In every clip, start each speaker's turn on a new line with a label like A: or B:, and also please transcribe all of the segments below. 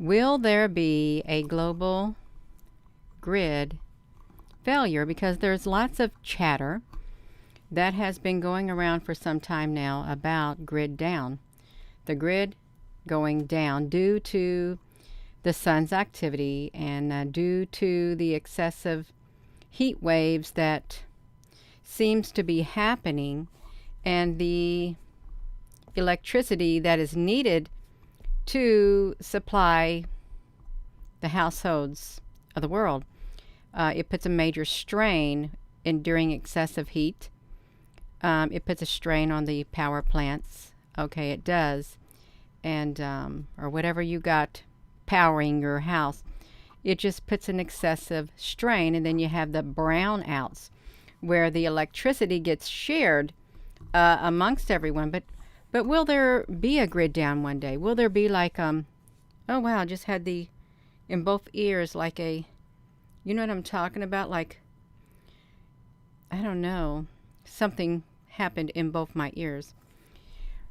A: Will there be a global grid failure? Because there's lots of chatter that has been going around for some time now about grid down. The grid going down due to the sun's activity and due to the excessive heat waves that seems to be happening, and the electricity that is needed to supply the households of the world. It puts a major strain during excessive heat. It puts a strain on the power plants. Okay, it does. And or whatever you got powering your house, it just puts an excessive strain. And then you have the brownouts where the electricity gets shared amongst everyone. But will there be a grid down one day? Will there be like oh wow, I just had the in both ears like a, you know what I'm talking about? Like, I don't know, something happened in both my ears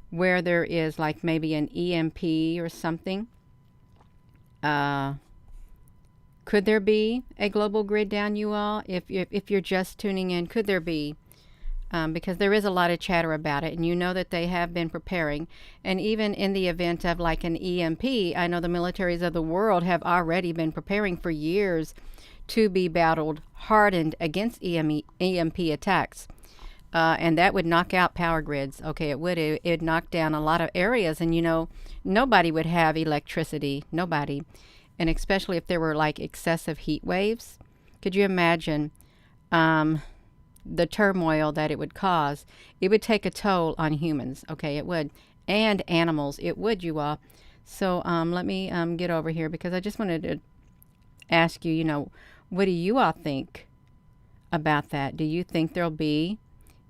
A: where there is like maybe an EMP or something. Could there be a global grid down, you all? If you're just tuning in, could there be? Because there is a lot of chatter about it, and you know that they have been preparing. And even in the event of like an EMP, I know the militaries of the world have already been preparing for years to be battled, hardened against EMP attacks. And that would knock out power grids. Okay, it would. It'd knock down a lot of areas, and you know, nobody would have electricity. Nobody. And especially if there were like excessive heat waves. Could you imagine the turmoil that it would cause? It would take a toll on humans. Okay, it would. And animals. It would, you all. So let me get over here because I just wanted to ask you, you know, what do you all think about that? Do you think there'll be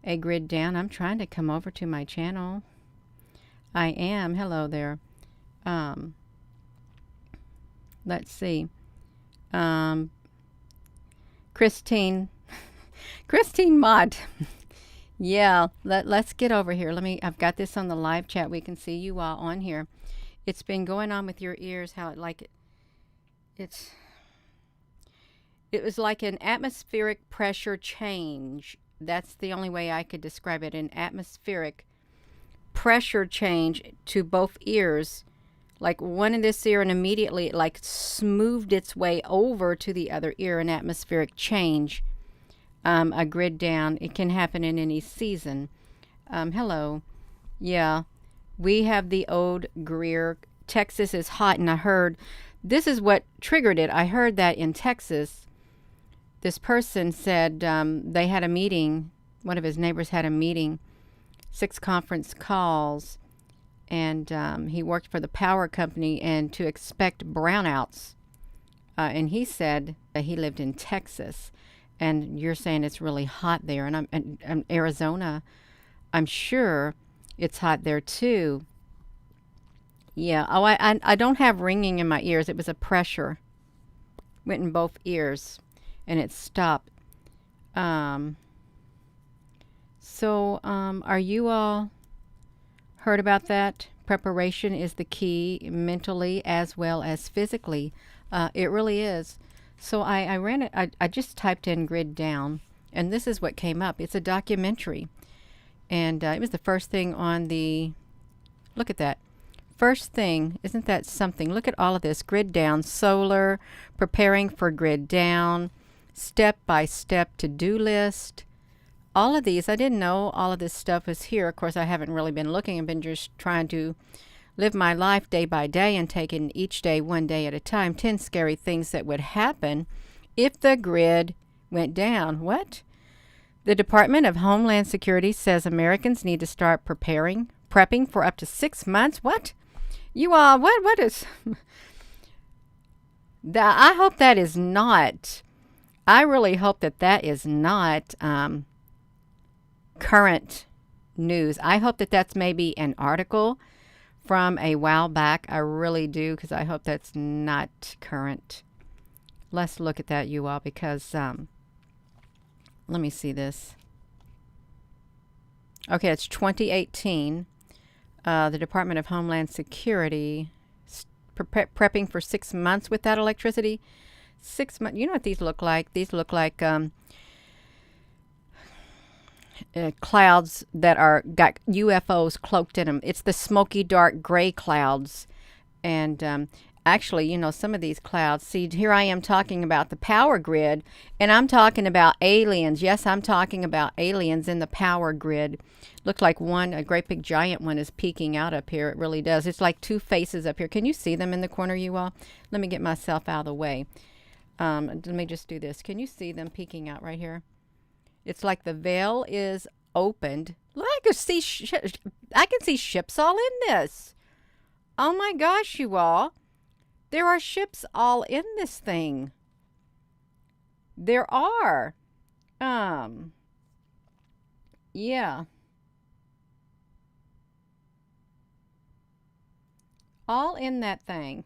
A: a grid down? I'm trying to come over to my channel. I am. Hello there. Let's see. Christine Mott. Yeah, let's get over here. I've got this on the live chat. We can see you all on here. It's been going on with your ears, how it was like an atmospheric pressure change. That's the only way I could describe it. An atmospheric pressure change to both ears. Like one in this ear, and immediately it like smoothed its way over to the other ear. An atmospheric change. A grid down. It can happen in any season. Hello. Yeah. We have the Ode Greer. Texas is hot, and I heard this is what triggered it. I heard that in Texas, this person said they had a meeting. One of his neighbors had a meeting, 6 conference calls, and he worked for the power company, and to expect brownouts. And he said that he lived in Texas, and you're saying it's really hot there, and Arizona, I'm sure it's hot there too. Yeah. Oh, I don't have ringing in my ears. It was a pressure. Went in both ears, and it stopped. Are you all heard about that? Preparation is the key, mentally as well as physically. It really is. So I ran it. I just typed in grid down, and this is what came up. It's a documentary, and it was the first thing on the. Look at that. First thing, isn't that something? Look at all of this. Grid down, solar, preparing for grid down, step-by-step to-do list. All of these, I didn't know all of this stuff was here. Of course, I haven't really been looking. I've been just trying to live my life day by day and taking each day one day at a time. 10 scary things that would happen if the grid went down. What? The Department of Homeland Security says Americans need to start prepping for up to 6 months. What? You all, what is... I hope that is not... I really hope that is not current news. I hope that that's maybe an article from a while back. I really do, because I hope that's not current. Let's look at that, you all, because let me see this. Okay, it's 2018. The Department of Homeland Security prepping for 6 months without electricity. 6 months. You know what these look like? These look like clouds that are got UFOs cloaked in them. It's the smoky, dark, gray clouds. And actually, some of these clouds, see, here I am talking about the power grid, and I'm talking about aliens. Yes, I'm talking about aliens in the power grid. Looks like a great big giant one is peeking out up here. It really does. It's like two faces up here. Can you see them in the corner, you all? Let me get myself out of the way. Let me just do this. Can you see them peeking out right here? It's like the veil is opened. Look, I can see ships all in this. Oh my gosh, you all. There are ships all in this thing. There are. Yeah. All in that thing.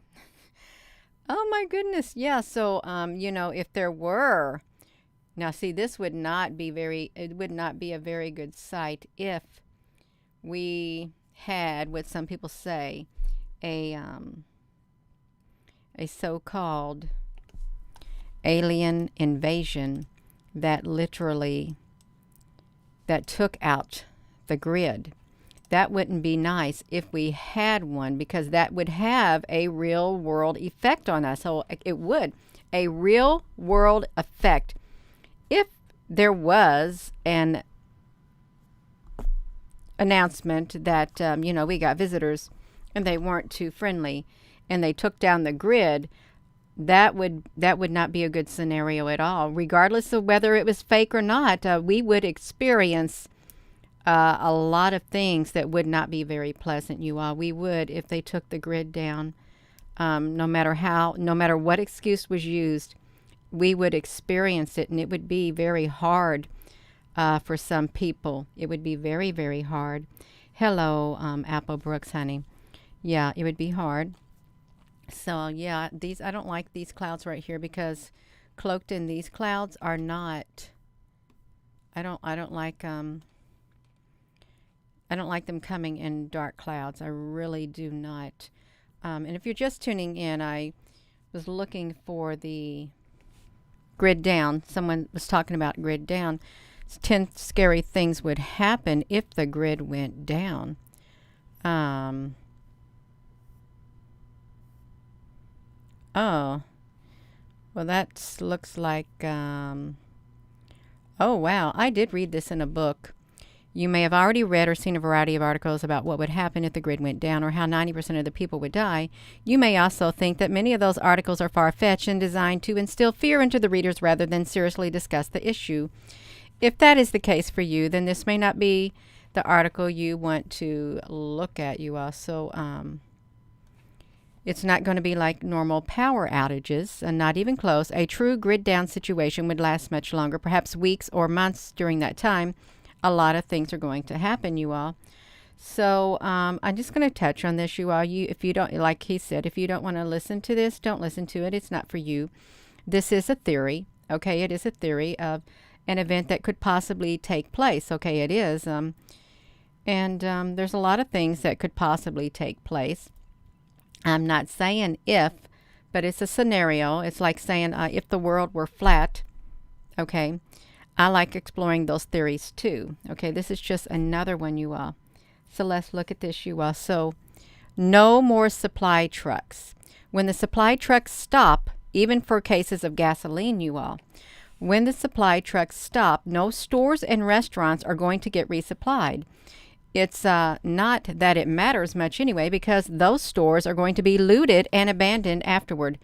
A: Oh my goodness. Yeah, so if there were. Now see, this would not be a very good sight if we had what some people say a so-called alien invasion that took out the grid. That wouldn't be nice if we had one, because that would have a real world effect on us. So it would. A real world effect. If there was an announcement that, we got visitors and they weren't too friendly and they took down the grid, that would not be a good scenario at all. Regardless of whether it was fake or not, we would experience a lot of things that would not be very pleasant, you all. We would, if they took the grid down. No matter what excuse was used, we would experience it, and it would be very hard for some people. It would be very, very hard. Hello, Apple Brooks, honey. Yeah, it would be hard. So yeah, I don't like these clouds right here, because cloaked in these clouds are not. I don't like them coming in dark clouds. I really do not. And if you're just tuning in, I was looking for the grid down. Someone was talking about grid down. 10 scary things would happen if the grid went down. Oh, well, that looks like, oh, wow. I did read this in a book. You may have already read or seen a variety of articles about what would happen if the grid went down, or how 90% of the people would die. You may also think that many of those articles are far-fetched and designed to instill fear into the readers rather than seriously discuss the issue. If that is the case for you, then this may not be the article you want to look at, you all. So, it's not going to be like normal power outages, and not even close. A true grid down situation would last much longer, perhaps weeks or months. During that time, a lot of things are going to happen, you all. So I'm just going to touch on this, you all. If you don't, like he said, if you don't want to listen to this, don't listen to it. It's not for you. This is a theory, okay? It is a theory of an event that could possibly take place, okay? It is. And there's a lot of things that could possibly take place. I'm not saying if, but it's a scenario. It's like saying if the world were flat, okay? I like exploring those theories too. Okay, this is just another one, you all. So let's look at this, you all. So no more supply trucks. When the supply trucks stop, even for cases of gasoline, you all, when the supply trucks stop, no stores and restaurants are going to get resupplied. It's not that it matters much anyway, because those stores are going to be looted and abandoned afterward.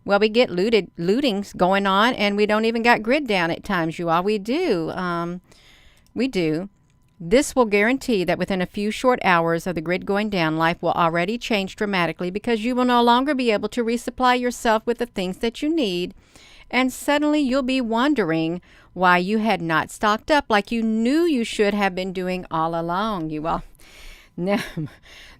A: Well, we get lootings going on, and we don't even got grid down at times, you all. We do. We do. This will guarantee that within a few short hours of the grid going down, life will already change dramatically, because you will no longer be able to resupply yourself with the things that you need. And suddenly you'll be wondering why you had not stocked up like you knew you should have been doing all along, you all. Now,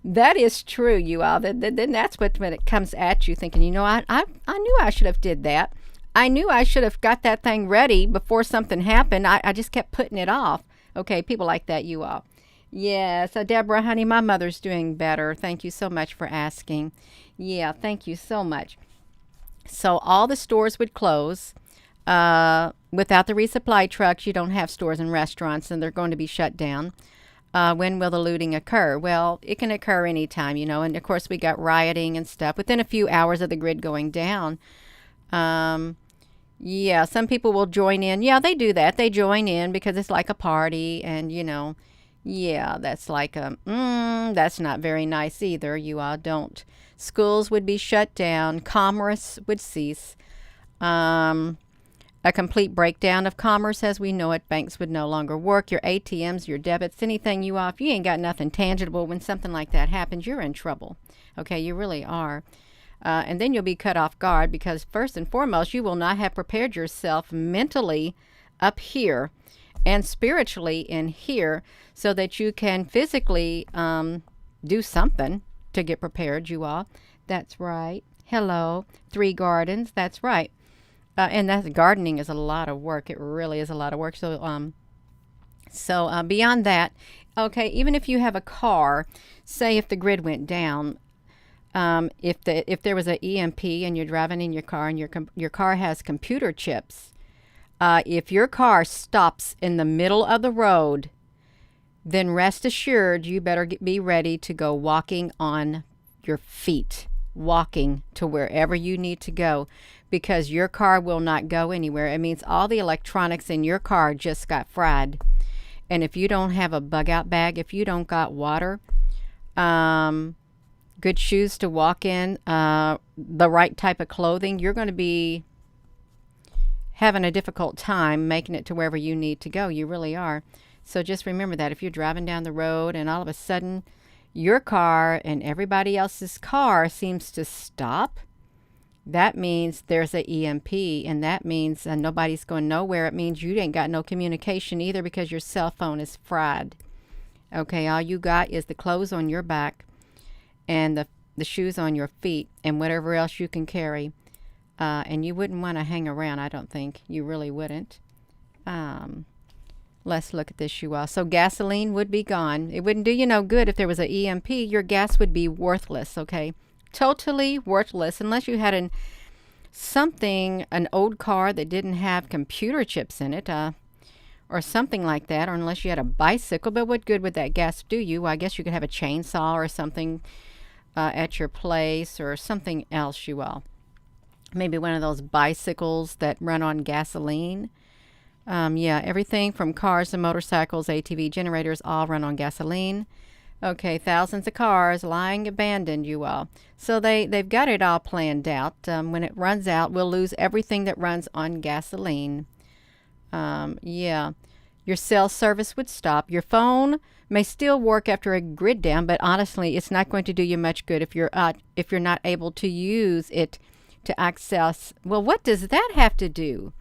A: that is true, you all. Then that's when it comes at you thinking, I knew I should have did that. I knew I should have got that thing ready before something happened. I just kept putting it off. Okay, people like that, you all. Yeah, so Deborah, honey, my mother's doing better. Thank you so much for asking. Yeah, thank you so much. So all the stores would close. Without the resupply trucks, you don't have stores and restaurants, and they're going to be shut down. When will the looting occur? Well, it can occur anytime, and of course we got rioting and stuff within a few hours of the grid going down. Um, yeah, some people will join in. Yeah, they do that. They join in because it's like a party, and yeah, that's like that's not very nice either. You all don't. Schools would be shut down. Commerce would cease. Um, a complete breakdown of commerce as we know it. Banks would no longer work. Your ATMs, your debits, anything you off. You ain't got nothing tangible. When something like that happens, you're in trouble. Okay, you really are. And then you'll be cut off guard because first and foremost, you will not have prepared yourself mentally up here and spiritually in here so that you can physically do something to get prepared, you all. That's right. Hello. 3 gardens. That's right. And that's gardening is a lot of work. It really is a lot of work. So beyond that, okay, even if you have a car, say if the grid went down, if there was an EMP and you're driving in your car and your car has computer chips, if your car stops in the middle of the road, then rest assured you better be ready to go walking on your feet, walking to wherever you need to go, because your car will not go anywhere. It means all the electronics in your car just got fried. And if you don't have a bug out bag, if you don't got water, good shoes to walk in, the right type of clothing, you're going to be having a difficult time making it to wherever you need to go. You really are. So just remember that if you're driving down the road and all of a sudden your car and everybody else's car seems to stop, that means there's a EMP, and that means nobody's going nowhere. It means you ain't got no communication either because your cell phone is fried. Okay, all you got is the clothes on your back and the shoes on your feet and whatever else you can carry. And you wouldn't want to hang around, I don't think. You really wouldn't. Let's look at this, you all. So gasoline would be gone. It wouldn't do you no good if there was an EMP. Your gas would be worthless, okay? Totally worthless unless you had an old car that didn't have computer chips in it, or something like that, or unless you had a bicycle. But what good would that gas do you? Well, I guess you could have a chainsaw or something at your place, or something else, you all. Maybe one of those bicycles that run on gasoline. Yeah, everything from cars to motorcycles, ATV generators, all run on gasoline. Okay, thousands of cars lying abandoned, you all. So they've got it all planned out. When it runs out, we'll lose everything that runs on gasoline. Yeah, your cell service would stop. Your phone may still work after a grid down, but honestly, it's not going to do you much good if you're not able to use it to access. Well, what does that have to do?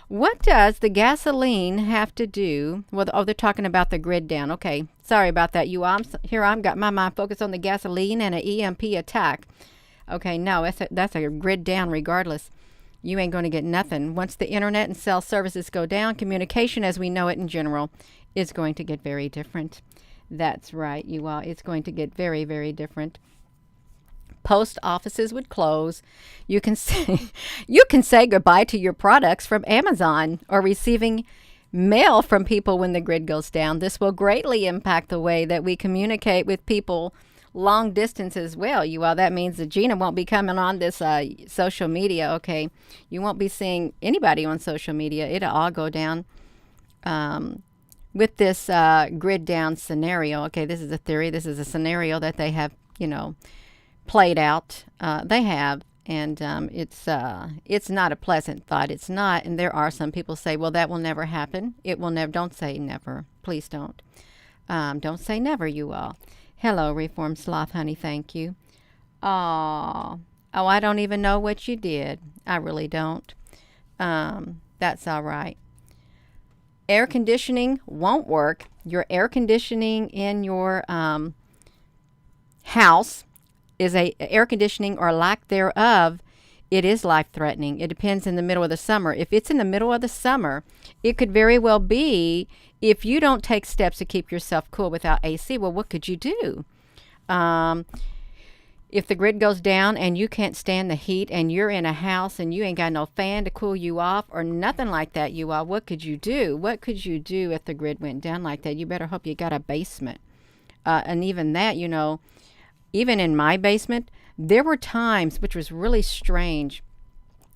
A: What does the gasoline have to do? Well, they're talking about the grid down. Okay, sorry about that. I'm got my mind focused on the gasoline and an EMP attack. Okay, no, that's a grid down regardless. You ain't going to get nothing. Once the internet and cell services go down, communication as we know it in general is going to get very different. That's right, you all. It's going to get very, very different. Post offices would close. You can say goodbye to your products from Amazon or receiving mail from people when the grid goes down. This will greatly impact the way that we communicate with people long distance as well. You all, that means that Gina won't be coming on this social media. Okay, you won't be seeing anybody on social media. It'll all go down with this grid down scenario. Okay, this is a theory. This is a scenario that they have, played out. They have, and it's not a pleasant thought. It's not, and there are some people say, well, that will never happen. It will never. Don't say never. Please don't. Don't say never, you all. Hello, Reform Sloth, honey. Thank you. Oh, I don't even know what you did. I really don't. That's all right. Air conditioning won't work. Your air conditioning in your house is air conditioning or lack thereof it is life-threatening. It depends in the middle of the summer. If it's in the middle of the summer, it could very well be, if you don't take steps to keep yourself cool without AC, well, what could you do? Um, if the grid goes down and you can't stand the heat and you're in a house and you ain't got no fan to cool you off or nothing like that, you all, what could you do? What could you do if the grid went down like that? You better hope you got a basement. And even that, even in my basement, there were times, which was really strange.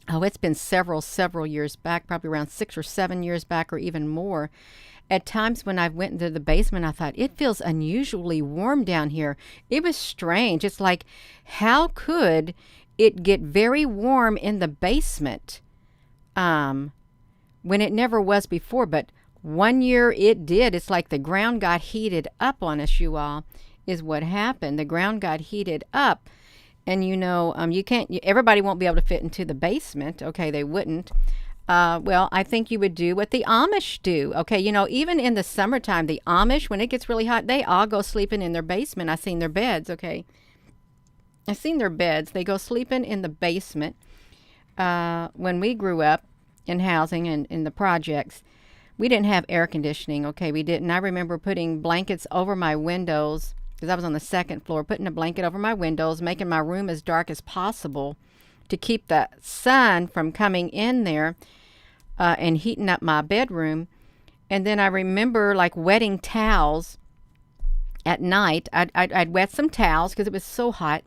A: Oh, it's been several years back, probably around 6 or 7 years back or even more. At times when I went into the basement, I thought, it feels unusually warm down here. It was strange. It's like, how could it get very warm in the basement when it never was before? But one year it did. It's like the ground got heated up on us, you all, is what happened. The ground got heated up. And you can't, everybody won't be able to fit into the basement. Okay, they wouldn't. Well, I think you would do what the Amish do. Okay, even in the summertime, the Amish, when it gets really hot, they all go sleeping in their basement. I've seen their beds, okay? I've seen their beds. They go sleeping in the basement. When we grew up in housing and in the projects, we didn't have air conditioning, okay? We didn't. I remember putting blankets over my windows, because I was on the second floor, putting a blanket over my windows, making my room as dark as possible to keep the sun from coming in there and heating up my bedroom. And then I remember like wetting towels at night. I'd wet some towels because it was so hot,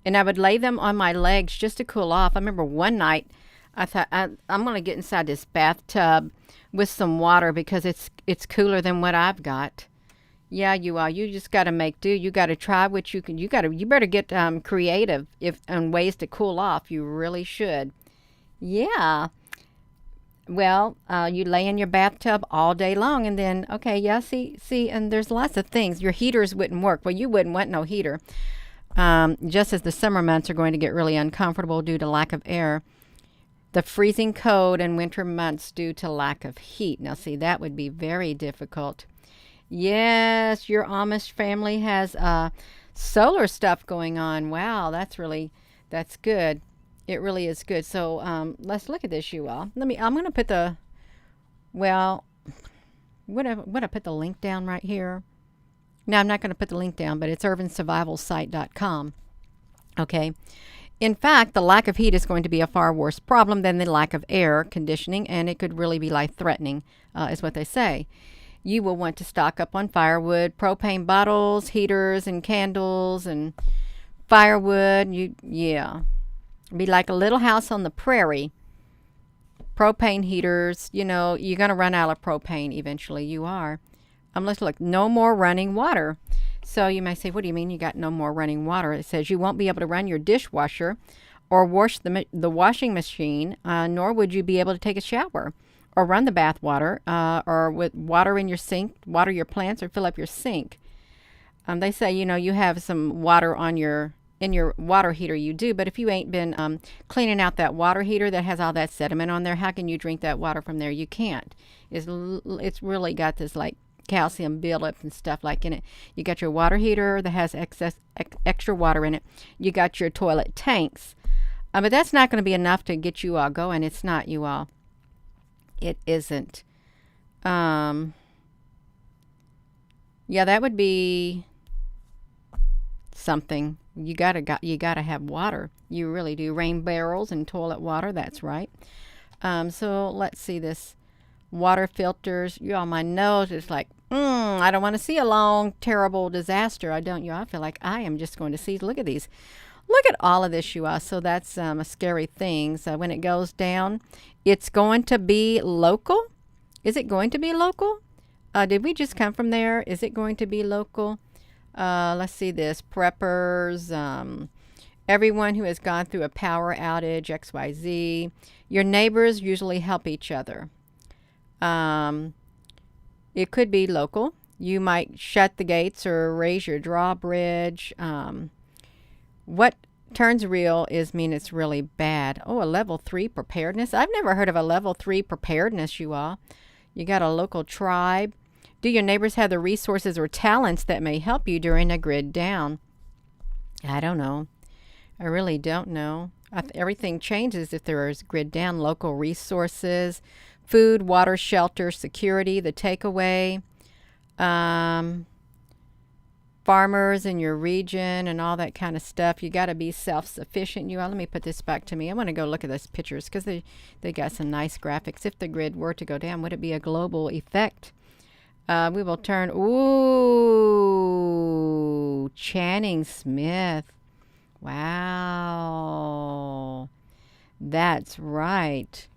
A: and I would lay them on my legs just to cool off. I remember one night I thought, I'm going to get inside this bathtub with some water because it's cooler than what I've got. Yeah, you are. You just got to make do. You got to try what you can. You better get creative on ways to cool off. You really should. Yeah. Well, you lay in your bathtub all day long, and then see, and there's lots of things. Your heaters wouldn't work. Well, you wouldn't want no heater. Just as the summer months are going to get really uncomfortable due to lack of air, the freezing cold and winter months due to lack of heat. Now, see, that would be very difficult. Yes, your Amish family has solar stuff going on. Wow, that's good. It really is good. So let's look at this, you all. I'm going to put would I put the link down right here? No, I'm not going to put the link down, but it's urbansurvivalsite.com. Okay. In fact, the lack of heat is going to be a far worse problem than the lack of air conditioning, and it could really be life-threatening, is what they say. You will want to stock up on firewood, propane bottles, heaters, and candles, and firewood. Be like a little house on the prairie. Propane heaters, you're going to run out of propane eventually. You are. Let's look. No more running water. So you may say, what do you mean you got no more running water? It says you won't be able to run your dishwasher or wash the washing machine, nor would you be able to take a shower or run the bath water, or with water in your sink, water your plants, or fill up your sink. They say, you have some water in your water heater. You do, but if you ain't been cleaning out that water heater that has all that sediment on there, how can you drink that water from there? You can't. It's really got this like calcium buildup and stuff like in it. You got your water heater that has extra water in it. You got your toilet tanks, but that's not going to be enough to get you all going. It's not, you all. It isn't. Yeah, that would be something. You gotta have water. You really do. Rain barrels and toilet water. That's right. So let's see this. Water filters. You all, my nose is like, I don't want to see a long, terrible disaster. I don't. I feel like I am just going to see. Look at these. Look at all of this, you all. So that's a scary thing. So when it goes down, it's going to be local. Is it going to be local? Did we just come from there? Is it going to be local? Let's see this. Preppers, everyone who has gone through a power outage, XYZ. Your neighbors usually help each other. It could be local. You might shut the gates or raise your drawbridge. What turns real mean it's really bad. Oh, a level 3 preparedness. I've never heard of a level 3 preparedness, you all. You got a local tribe. Do your neighbors have the resources or talents that may help you during a grid down? I don't know. I really don't know. Everything changes if there is grid down. Local resources, food, water, shelter, security, the takeaway, um, farmers in your region and all that kind of stuff. You got to be self-sufficient. Let me put this back to me. I want to go look at those pictures because they got some nice graphics. If the grid were to go down, would it be a global effect? We will turn. Ooh, Channing Smith. Wow. That's right.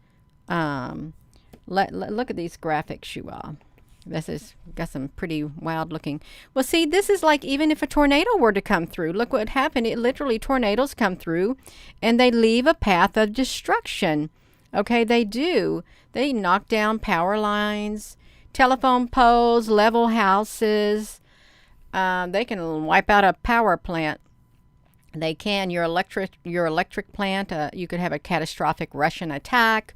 A: Look at these graphics, you all. This has got some pretty wild looking. Well, see, this is like even if a tornado were to come through. Look what happened. It literally, tornadoes come through and they leave a path of destruction. Okay, they do. They knock down power lines, telephone poles, level houses. They can wipe out a power plant. They can. Your electric plant, you could have a catastrophic Russian attack.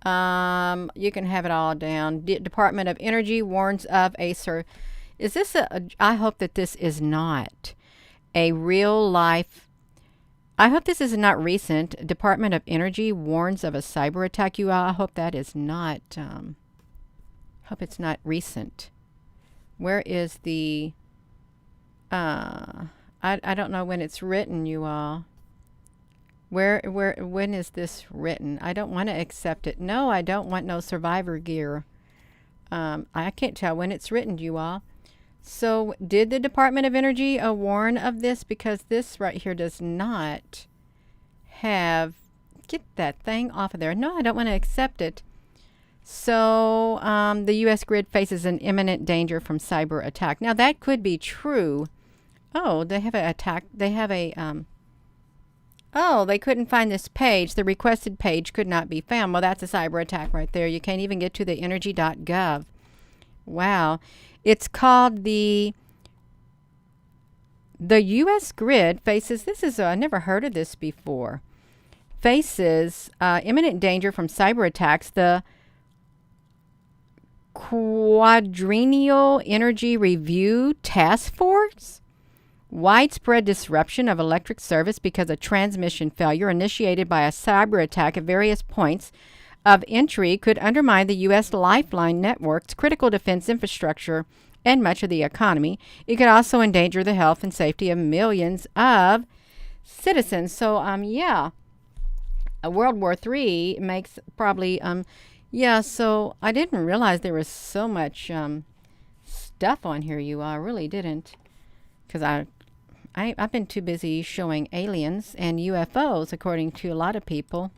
A: You can have it all down. Department of Energy warns of is this I hope that this is not a real life. I hope this is not recent. Department of Energy warns of a cyber attack. I hope that is not, hope it's not recent. Where is the, I don't know when it's written, you all. When is this written? I don't want to accept it. No, I don't want no survivor gear. I can't tell when it's written, you all. So did the Department of Energy warn of this? Because this right here does not have, get that thing off of there. No, I don't want to accept it. So the U.S. grid faces an imminent danger from cyber attack. Now that could be true. Oh, they have an attack. They have a, oh, they couldn't find this page. The requested page could not be found. Well, that's a cyber attack right there. You can't even get to the energy.gov. Wow. It's called the U.S. grid faces, this is, I never heard of this before, faces imminent danger from cyber attacks. The Quadrennial Energy Review Task Force. Widespread disruption of electric service because of transmission failure initiated by a cyber attack at various points of entry could undermine the U.S. lifeline network's critical defense infrastructure and much of the economy. It could also endanger the health and safety of millions of citizens. So, yeah, World War III makes probably, yeah, so I didn't realize there was so much stuff on here, you all. I really didn't. Because I've been too busy showing aliens and UFOs, according to a lot of people.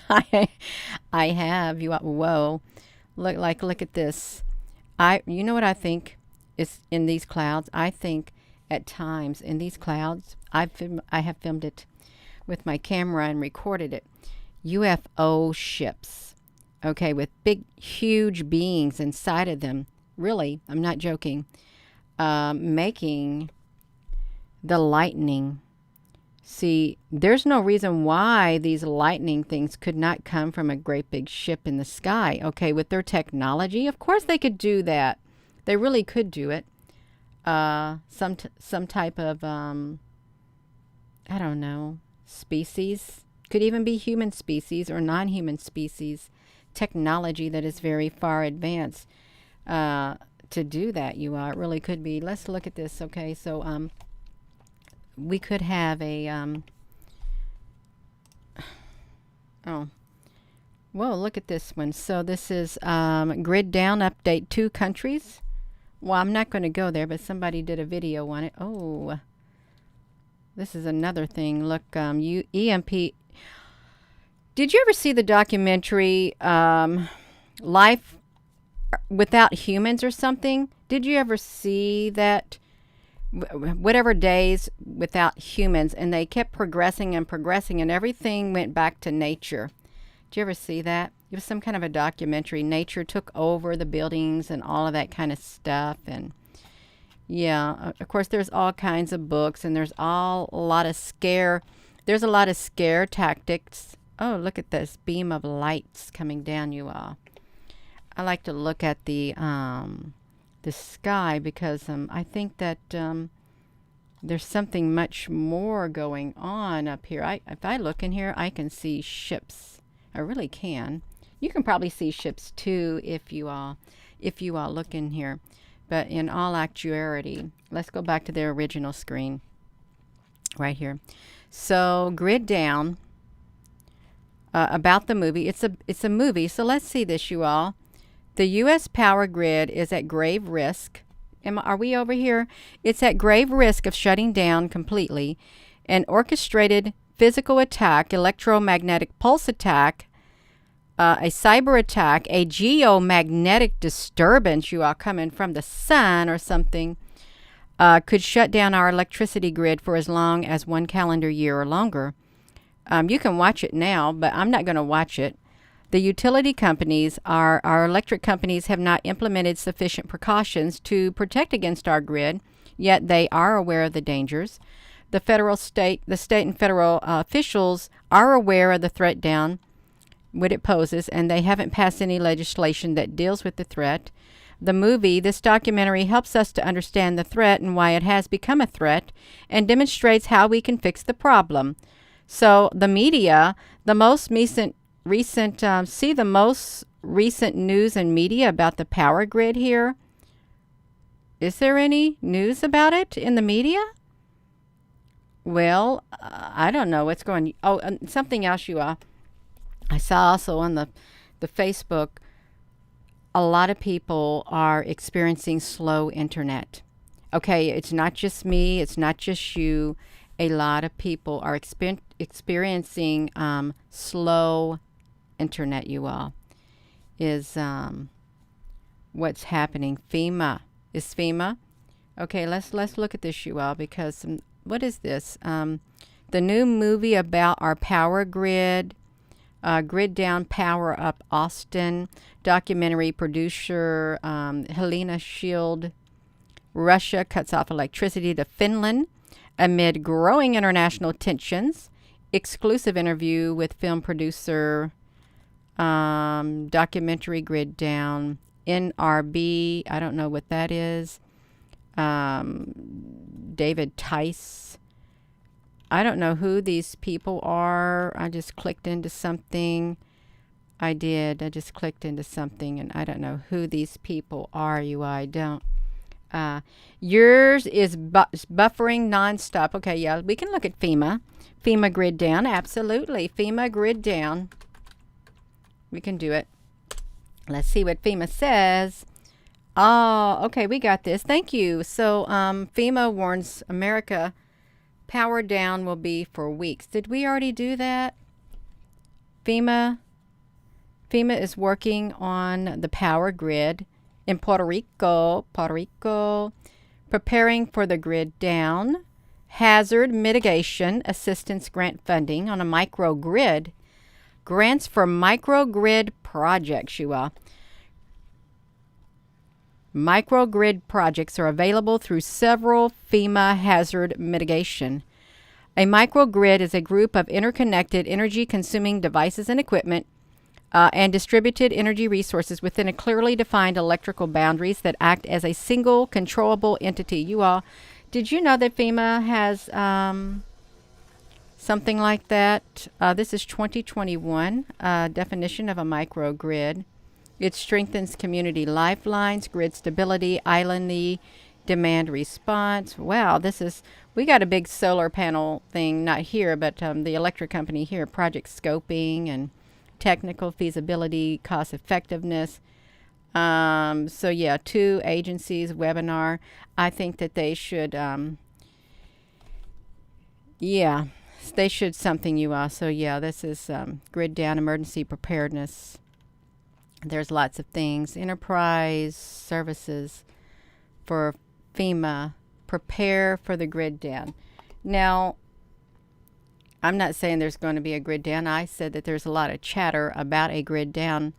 A: I have. Whoa. Look at this. You know what I think is in these clouds? I think at times in these clouds, I have filmed it with my camera and recorded it. UFO ships, okay, with big, huge beings inside of them. Really, I'm not joking. Making the lightning. See, there's no reason why these lightning things could not come from a great big ship in the sky. Okay, with their technology, of course they could do that. They really could do it. Some type of I don't know, species. Could even be human species or non-human species. Technology that is very far advanced to do that. It really could be. Let's look at this. Okay, so we could have a oh, whoa, look at this one. So this is grid down update 2 countries. Well, I'm not going to go there, but somebody did a video on it. Oh, this is another thing. Look, EMP. Did you ever see the documentary Life Without Humans or something? Did you ever see that? Whatever days without humans, and they kept progressing and progressing, and everything went back to nature. Did you ever see that? It was some kind of a documentary. Nature took over the buildings and all of that kind of stuff. And yeah, of course, there's all kinds of books, and there's a lot of scare tactics. Oh, look at this beam of lights coming down, you all. I like to look at the sky because I think that there's something much more going on up here. If I look in here, I can see ships. I really can. You can probably see ships too if you all look in here. But in all actuality, let's go back to the original screen right here. So grid down, about the movie. It's a movie. So let's see this, you all. The U.S. power grid is at grave risk. Are we over here? It's at grave risk of shutting down completely. An orchestrated physical attack, electromagnetic pulse attack, a cyber attack, a geomagnetic disturbance, you all, coming from the sun or something, could shut down our electricity grid for as long as 1 calendar year or longer. You can watch it now, but I'm not going to watch it. The utility companies, our electric companies, have not implemented sufficient precautions to protect against our grid, yet they are aware of the dangers. The state and federal officials are aware of the threat what it poses, and they haven't passed any legislation that deals with the threat. This documentary helps us to understand the threat and why it has become a threat, and demonstrates how we can fix the problem. So the media, the most recent news and media about the power grid here. Is there any news about it in the media? Well, I don't know what's going. Oh, something else I saw also on the Facebook. A lot of people are experiencing slow internet. Okay, it's not just me. It's not just you. A lot of people are experiencing slow internet, you all. Is what's happening. FEMA. Is FEMA? Okay, let's look at this, you all, because what is this? The new movie about our power grid. Grid Down, Power Up Austin. Documentary producer Helena Shield. Russia cuts off electricity to Finland amid growing international tensions. Exclusive interview with film producer, documentary Grid Down. NRB, I don't know what that is. David Tice. I don't know who these people are. I just clicked into something. I just clicked into something, and I don't know who these people are. I don't. Yours is buffering nonstop. Okay, yeah, we can look at FEMA. FEMA Grid Down, absolutely. FEMA Grid Down. We can do it. Let's see what FEMA says. Oh, okay, we got this. Thank you. So, FEMA warns America power down will be for weeks. Did we already do that? FEMA is working on the power grid in Puerto Rico, preparing for the grid down, hazard mitigation assistance grant funding on a microgrid, grants for microgrid projects, you all. Microgrid projects are available through several FEMA hazard mitigation. A microgrid is a group of interconnected energy-consuming devices and equipment and distributed energy resources within a clearly defined electrical boundaries that act as a single controllable entity. You all, did you know that FEMA has something like that? This is 2021 definition of a microgrid. It strengthens community lifelines, grid stability, island demand response. Wow, we got a big solar panel thing, not here, but the electric company here, project scoping and technical feasibility, cost effectiveness. So yeah, 2 agencies, webinar. I think that they should, they should something, you all. So yeah, this is Grid Down, emergency preparedness. There's lots of things. Enterprise services for FEMA. Prepare for the grid down. Now, I'm not saying there's going to be a grid down. I said that there's a lot of chatter about a grid down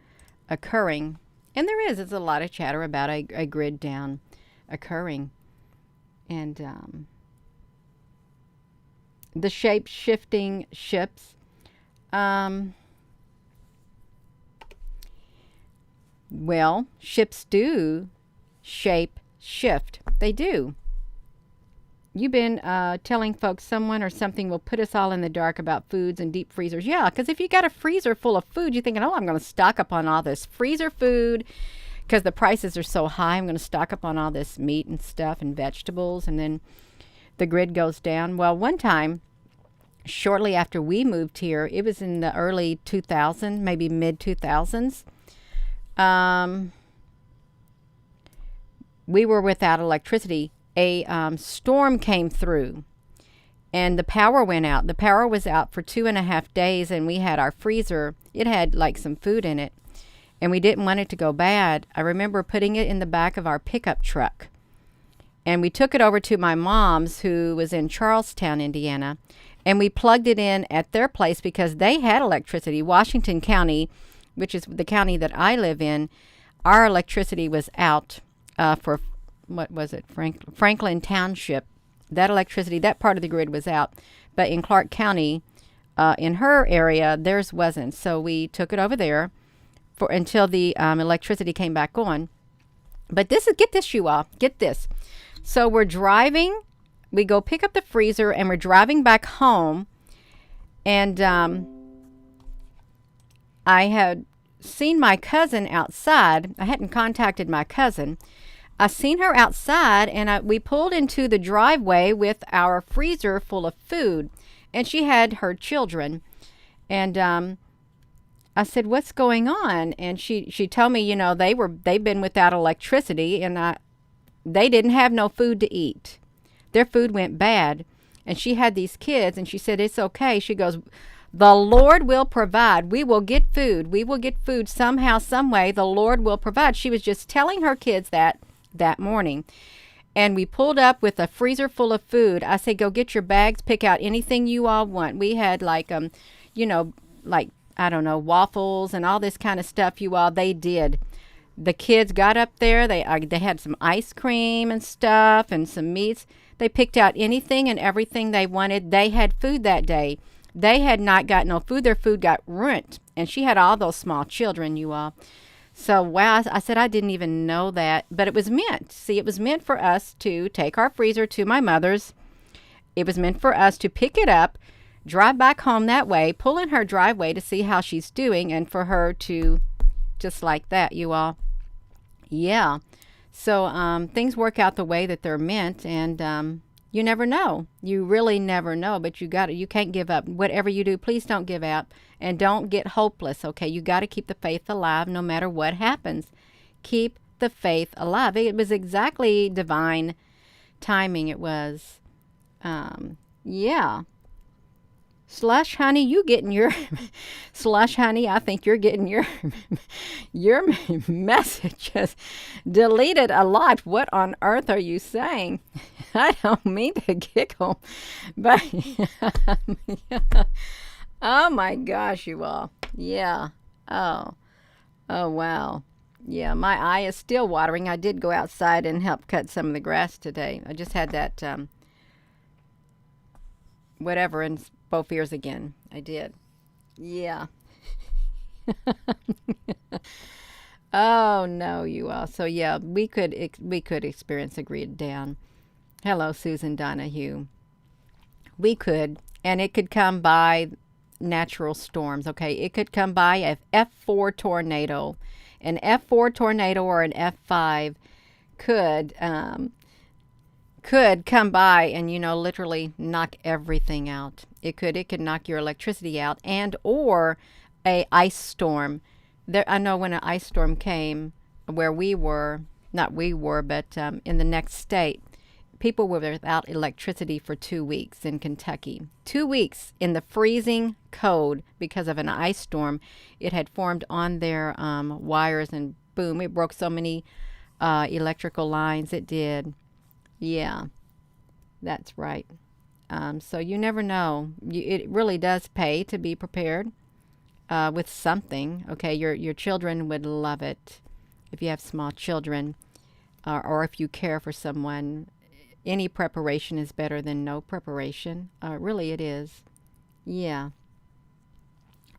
A: occurring. And there is. It's a lot of chatter about a grid down occurring. And the shape-shifting ships. Well, ships do shape shift. They do. You've been telling folks someone or something will put us all in the dark about foods and deep freezers. Yeah, because if you got a freezer full of food, you're thinking, oh, I'm going to stock up on all this freezer food because the prices are so high. I'm going to stock up on all this meat and stuff and vegetables. And then the grid goes down. Well, one time, shortly after we moved here, it was in the early 2000s, maybe mid 2000s. We were without electricity. A storm came through and the power went out. The power was out for 2.5 days, and we had our freezer. It had like some food in it, and we didn't want it to go bad. I remember putting it in the back of our pickup truck, and we took it over to my mom's, who was in Charlestown, Indiana, and we plugged it in at their place because they had electricity. Washington County, which is the county that I live in, our electricity was out for, what was it, Franklin Township. That electricity, that part of the grid was out. But in Clark County, in her area, theirs wasn't. So we took it over there for until the electricity came back on. But this is, get this, you all, get this. So we're driving, we go pick up the freezer, and we're driving back home. And I had seen my cousin outside. I hadn't contacted my cousin. I seen her outside, and we pulled into the driveway with our freezer full of food, and she had her children. And I said, "What's going on?" And she told me, they've been without electricity, and they didn't have no food to eat. Their food went bad, and she had these kids, and she said, "It's okay." She goes, "The Lord will provide. We will get food. We will get food somehow, some way. The Lord will provide." She was just telling her kids that morning. And we pulled up with a freezer full of food. I said, "Go get your bags, pick out anything you all want." We had like I don't know, waffles and all this kind of stuff, you all. They did. The kids got up there. They had some ice cream and stuff and some meats. They picked out anything and everything they wanted. They had food that day. They had not got no food. Their food got ruined. And she had all those small children, you all. So, wow, I said I didn't even know that, but it was meant. See, it was meant for us to take our freezer to my mother's. It was meant for us to pick it up, drive back home that way, pull in her driveway to see how she's doing, and for her to, just like that, you all. Yeah. So, things work out the way that they're meant, and you never know. You really never know, but you can't give up. Whatever you do, please don't give up. And don't get hopeless, okay? You got to keep the faith alive no matter what happens. Keep the faith alive. It was exactly divine timing. It was. Yeah. Slush, honey, you getting your... Slush, honey, I think you're getting your messages deleted a lot. What on earth are you saying? I don't mean to giggle, but... Oh my gosh, you all. Yeah. Oh, wow. Yeah, my eye is still watering. I did go outside and help cut some of the grass today. I just had that whatever in both ears again. I did. Yeah. Oh no, you all. So yeah, we could experience a grid down. Hello, Susan Donahue. We could, and it could come by natural storms. Okay, it could come by a F4 tornado. An F4 tornado or an F5 could come by and literally knock everything out. It could knock your electricity out, and or a ice storm. There, I know when an ice storm came where we were, not we were, but in the next state, people were without electricity for 2 weeks in Kentucky. 2 weeks in the freezing cold because of an ice storm. It had formed on their wires, and boom, it broke so many electrical lines. It did. Yeah, that's right. So you never know. It really does pay to be prepared with something. Okay, your children would love it if you have small children, or if you care for someone. Any preparation is better than no preparation. Really, it is. Yeah.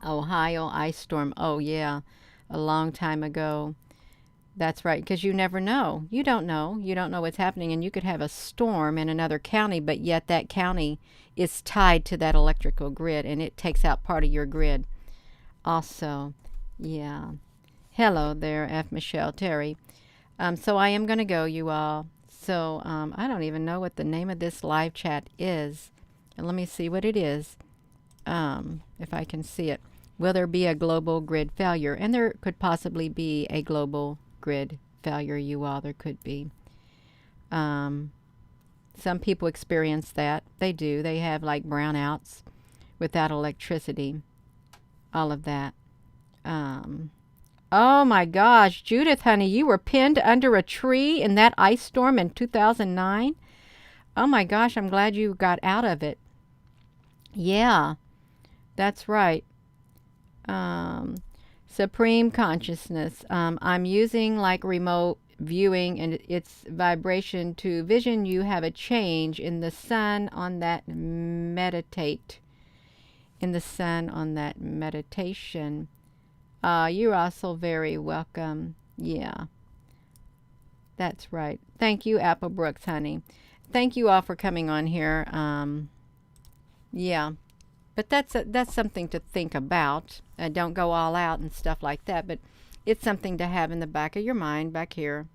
A: Ohio ice storm. Oh, yeah. A long time ago. That's right, because you never know. You don't know. You don't know what's happening, and you could have a storm in another county, but yet that county is tied to that electrical grid, and it takes out part of your grid. Also, yeah. Hello there, F. Michelle Terry. So I am going to go, you all. So I don't even know what the name of this live chat is. And let me see what it is, if I can see it. Will there be a global grid failure? And there could possibly be a global grid failure, you all. There could be. Some people experience that. They do. They have like brownouts without electricity. All of that. Oh my gosh, Judith, honey, you were pinned under a tree in that ice storm in 2009? Oh my gosh, I'm glad you got out of it. Yeah, that's right. Supreme consciousness. I'm using like remote viewing and its vibration to vision. You have a change in the sun on that meditate. In the sun on that meditation. You're also very welcome. Yeah, that's right. Thank you, Apple Brooks, honey. Thank you all for coming on here. Yeah, but that's something to think about. Don't go all out and stuff like that, but it's something to have in the back of your mind, back here.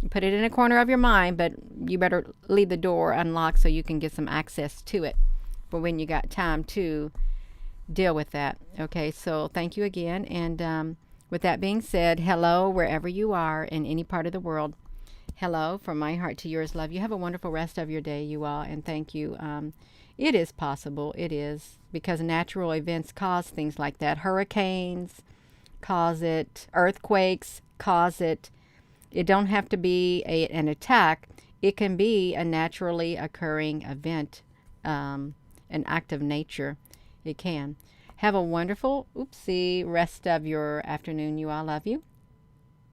A: You put it in a corner of your mind, but you better leave the door unlocked so you can get some access to it for when you got time to deal with that. Okay, so thank you again. And with that being said, hello wherever you are in any part of the world. Hello from my heart to yours. Love you. Have a wonderful rest of your day, you all, and thank you. It is possible. It is, because natural events cause things like that. Hurricanes cause it. Earthquakes cause it. It don't have to be an attack. It can be a naturally occurring event, an act of nature. It can. Have a wonderful, rest of your afternoon. You all, love you.